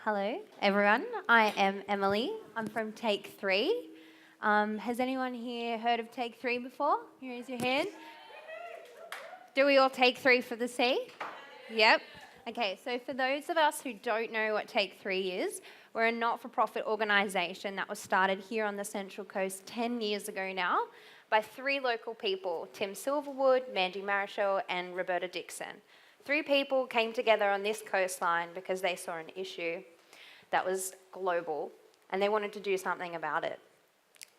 Hello, everyone. I am Emily. I'm from Take 3. Has anyone here heard of Take 3 before? You raise your hand. Do we all take 3 for the sea? Yep. Okay, so for those of us who don't know what Take 3 is, we're a not-for-profit organisation that was started here on the Central Coast 10 years ago now by 3 local people, Tim Silverwood, Mandy Marischal and Roberta Dixon. 3 people came together on this coastline because they saw an issue that was global and they wanted to do something about it.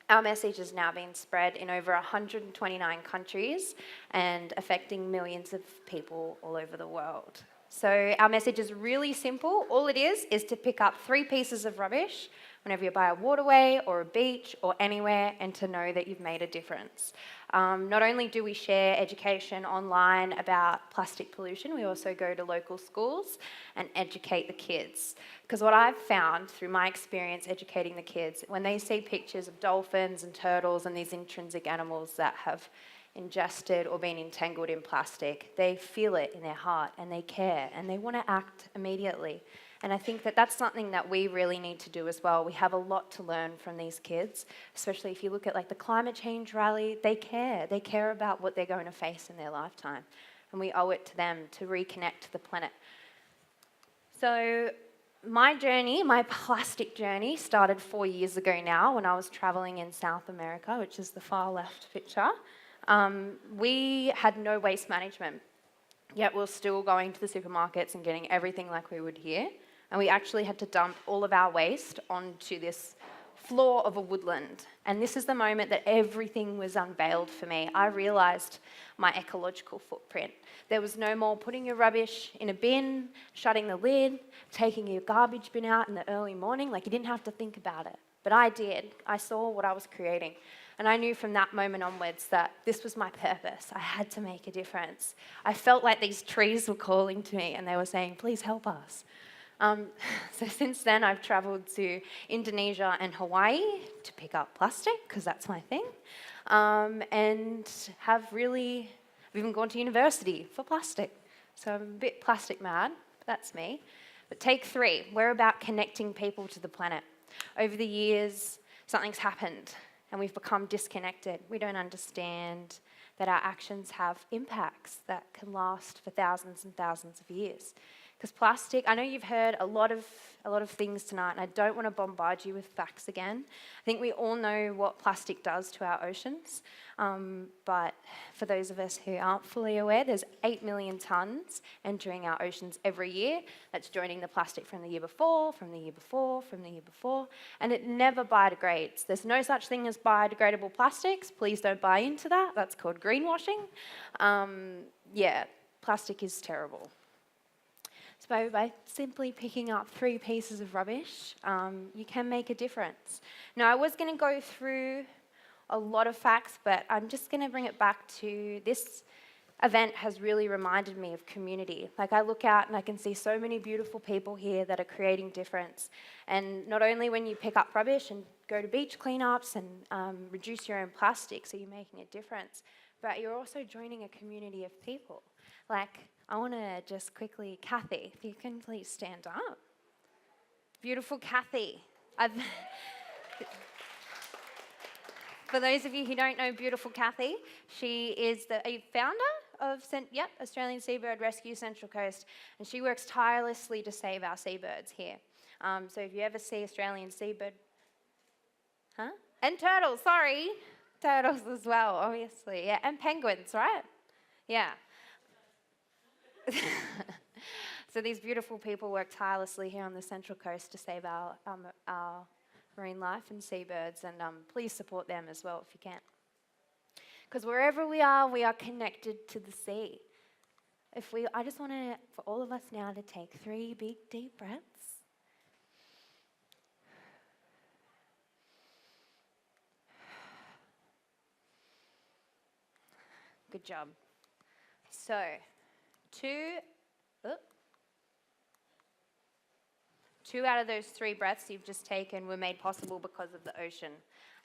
Our message has now been spread in over 129 countries and affecting millions of people all over the world. So our message is really simple. All it is to pick up 3 pieces of rubbish whenever you're by a waterway or a beach or anywhere, and to know that you've made a difference. Not only do we share education online about plastic pollution, we also go to local schools and educate the kids. Because what I've found through my experience educating the kids, when they see pictures of dolphins and turtles and these intrinsic animals that have ingested or been entangled in plastic, they feel it in their heart and they care and they want to act immediately. And I think that that's something that we really need to do as well. We have a lot to learn from these kids, especially if you look at like the climate change rally. They care. They care about what they're going to face in their lifetime. And we owe it to them to reconnect to the planet. So my journey, my plastic journey, started 4 years ago now when I was traveling in South America, which is the far left picture. We had no waste management, yet we're still going to the supermarkets and getting everything like we would here. And we actually had to dump all of our waste onto this floor of a woodland. And this is the moment that everything was unveiled for me. I realised my ecological footprint. There was no more putting your rubbish in a bin, shutting the lid, taking your garbage bin out in the early morning. Like, you didn't have to think about it. But I did. I saw what I was creating. And I knew from that moment onwards that this was my purpose. I had to make a difference. I felt like these trees were calling to me and they were saying, please help us. So since then, I've travelled to Indonesia and Hawaii to pick up plastic, because that's my thing, and I've even gone to university for plastic. So I'm a bit plastic mad, but that's me. But Take 3, we're about connecting people to the planet. Over the years, something's happened and we've become disconnected. We don't understand that our actions have impacts that can last for thousands and thousands of years. Because plastic, I know you've heard a lot of things tonight, and I don't want to bombard you with facts again. I think we all know what plastic does to our oceans, but for those of us who aren't fully aware, there's 8 million tonnes entering our oceans every year. That's joining the plastic from the year before, from the year before, from the year before, and it never biodegrades. There's no such thing as biodegradable plastics. Please don't buy into that. That's called greenwashing. Plastic is terrible. So by simply picking up 3 pieces of rubbish, you can make a difference. Now, I was going to go through a lot of facts, but I'm just going to bring it back to this event has really reminded me of community. Like, I look out and I can see so many beautiful people here that are creating difference. And not only when you pick up rubbish and go to beach cleanups and reduce your own plastic, so you're making a difference, but you're also joining a community of people. Like, I want to just quickly, Kathy, if you can please stand up. Beautiful Kathy. For those of you who don't know beautiful Kathy, she is the founder of Australian Seabird Rescue Central Coast, and she works tirelessly to save our seabirds here. So if you ever see Australian seabird, and turtles, sorry. Turtles as well, obviously, yeah, and penguins, right? Yeah. So these beautiful people work tirelessly here on the Central Coast to save our marine life and seabirds, and please support them as well if you can. Because wherever we are connected to the sea. I just want for all of us now to take 3 big, deep breaths. Good job. So, 2 out of those 3 breaths you've just taken were made possible because of the ocean.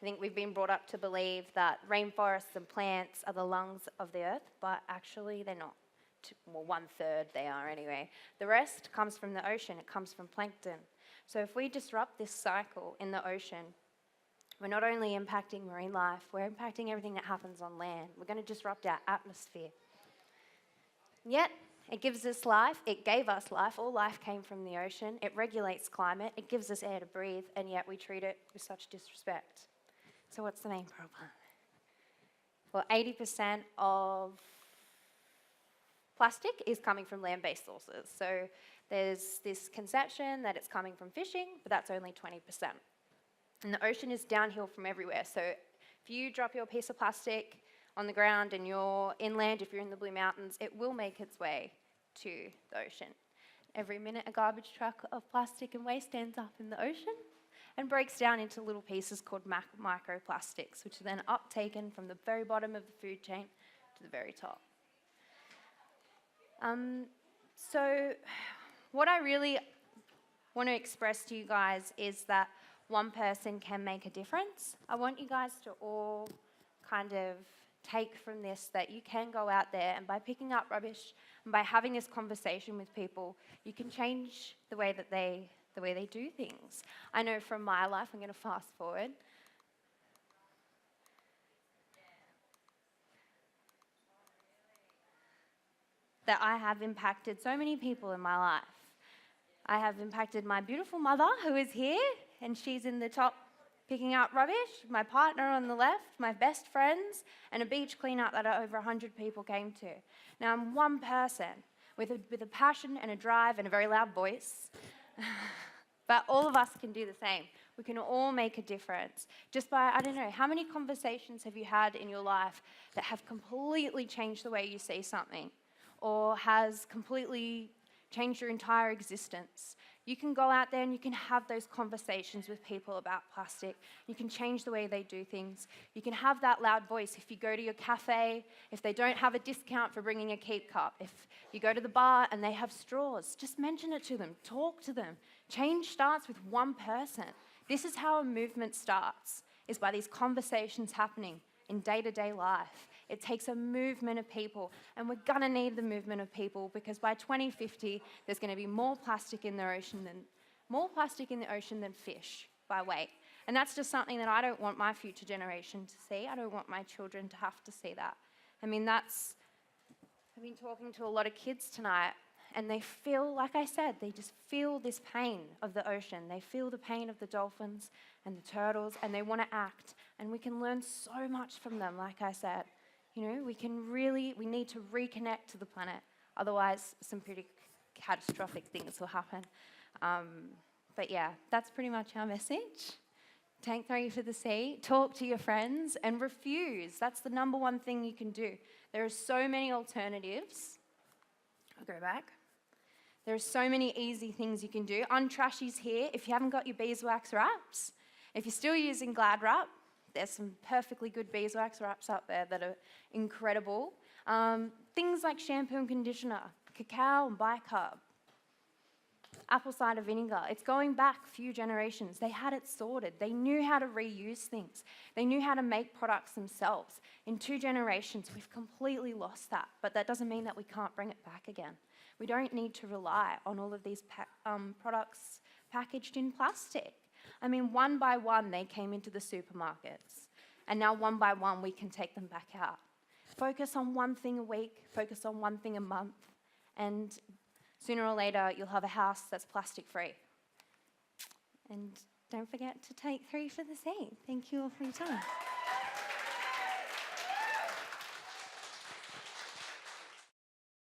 I think we've been brought up to believe that rainforests and plants are the lungs of the earth, but actually they're not. Well, 1/3 they are anyway. The rest comes from the ocean. It comes from plankton. So if we disrupt this cycle in the ocean, we're not only impacting marine life, we're impacting everything that happens on land. We're going to disrupt our atmosphere. Yet, it gives us life, it gave us life, all life came from the ocean, it regulates climate, it gives us air to breathe, and yet we treat it with such disrespect. So what's the main problem? Well, 80% of plastic is coming from land-based sources. So there's this conception that it's coming from fishing, but that's only 20%. And the ocean is downhill from everywhere. So if you drop your piece of plastic on the ground and you're inland, if you're in the Blue Mountains, it will make its way to the ocean. Every minute a garbage truck of plastic and waste ends up in the ocean and breaks down into little pieces called microplastics, which are then uptaken from the very bottom of the food chain to the very top. So what I really want to express to you guys is that one person can make a difference. I want you guys to all kind of take from this that you can go out there, and by picking up rubbish and by having this conversation with people, you can change the way they do things. I know from my life, I'm going to fast forward. That I have impacted so many people in my life. I have impacted my beautiful mother, who is here, and she's in the top picking up rubbish, my partner on the left, my best friends, and a beach cleanup that over 100 people came to. Now, I'm one person with a passion and a drive and a very loud voice, but all of us can do the same. We can all make a difference. Just by, I don't know, how many conversations have you had in your life that have completely changed the way you see something, or has completely changed your entire existence? You can go out there and you can have those conversations with people about plastic. You can change the way they do things. You can have that loud voice if you go to your cafe, if they don't have a discount for bringing a keep cup, if you go to the bar and they have straws, just mention it to them, talk to them. Change starts with one person. This is how a movement starts, is by these conversations happening in day-to-day life. It takes a movement of people, and we're gonna need the movement of people, because by 2050, there's gonna be more plastic in the ocean than fish by weight. And that's just something that I don't want my future generation to see. I don't want my children to have to see that. I mean, I've been talking to a lot of kids tonight, and they feel, like I said, they just feel this pain of the ocean. They feel the pain of the dolphins and the turtles, and they want to act. And we can learn so much from them, like I said. You know, we need to reconnect to the planet. Otherwise, some pretty catastrophic things will happen. But yeah, that's pretty much our message. Tank 3 for the sea. Talk to your friends and refuse. That's the number one thing you can do. There are so many alternatives. I'll go back. There are so many easy things you can do. Untrashy's here. If you haven't got your beeswax wraps, if you're still using Glad Wrap, there's some perfectly good beeswax wraps up there that are incredible. Things like shampoo and conditioner, cacao and bicarb, apple cider vinegar. It's going back a few generations. They had it sorted. They knew how to reuse things. They knew how to make products themselves. In 2 generations, we've completely lost that, but that doesn't mean that we can't bring it back again. We don't need to rely on all of these products packaged in plastic. I mean, one by one, they came into the supermarkets, and now one by one, we can take them back out. Focus on one thing a week, focus on one thing a month, and sooner or later, you'll have a house that's plastic-free. And don't forget to take 3 for the sea. Thank you all for your time.